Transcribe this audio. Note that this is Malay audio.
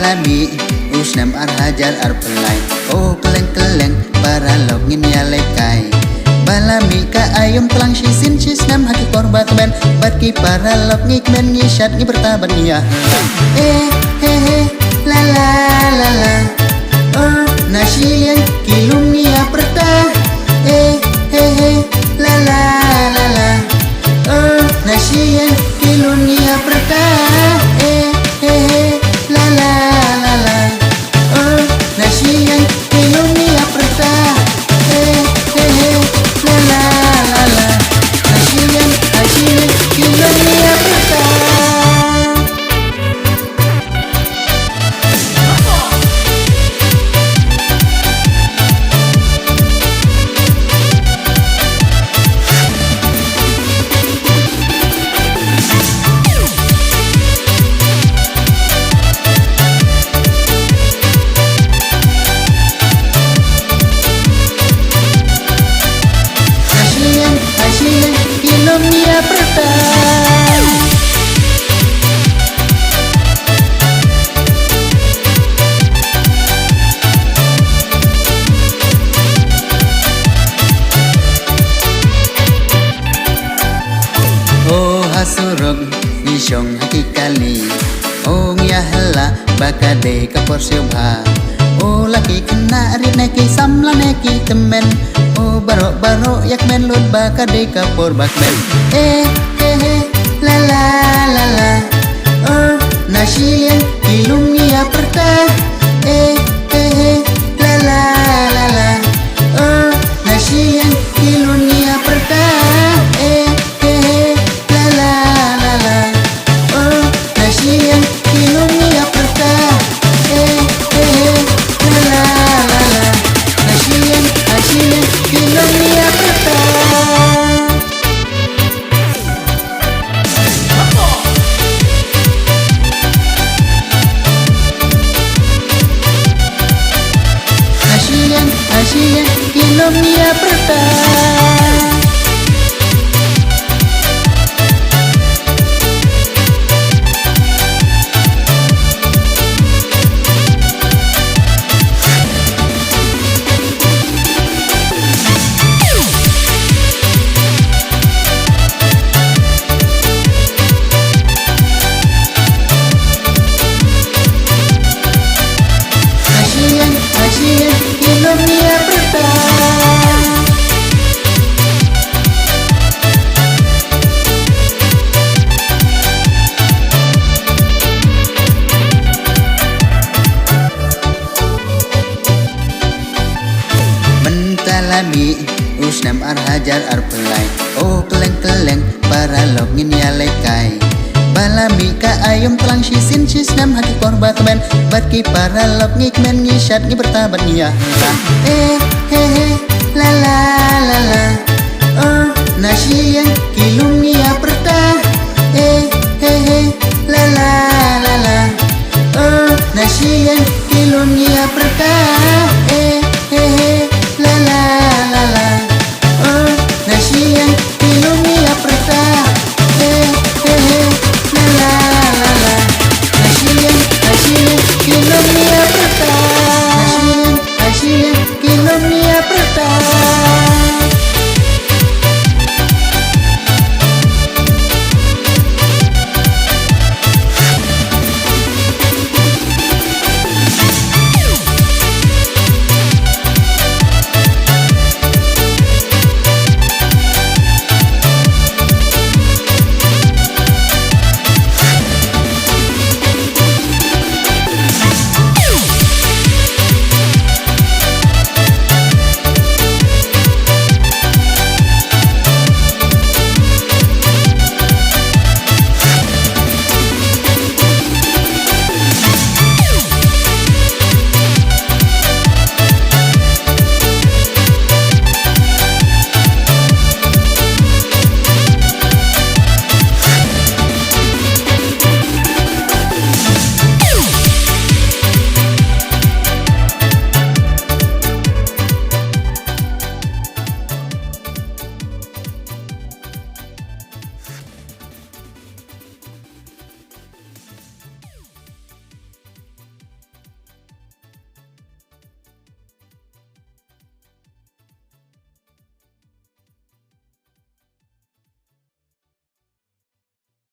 Mentalami usnam arhajar arpelai. Oh keleng-keleng para login ya lekai. Balami ka ayom telang sisin cisnam haki korbat ben. Batki para log ngikmen ngishat ngi bertaban ya. La la la la. Oh nasiyan kilum ya perta. La la la la. Oh nasiyan kilum ya perta. La la la la. Oh nasiyan kilum ya perta. La la la la. Nasiyan kilum ya perta. Kilomnya pertama. Oh hasurog nisong hakikali. Oh ngyahala bakade kapor syubha. Oh laki kena rit neki samla neki temen. Oh barok-barok yak men lut bakade kapor bakmen. La la la la. Oh nasiyan kilum ya perta. La la la la. Oh nasiyan kilum ya perta. La la la la. Oh nasiyan kilum ya perta. La la la la. Nasiyan kilum ya perta. Nasiyan kilomnya pertama. Nasiyan kilomnya pertama. Mentalami usnam arhajar arpelai. Oh keleng-keleng para login ya lekai. Balami ka ayom telang sisin cisnam haki korbat ben. Batki para log ngikmen ngishat ngi bertaban ya. La la la la. Oh nasiyan kilum ya perta. La la la la. Oh nasiyan kilum ya perta.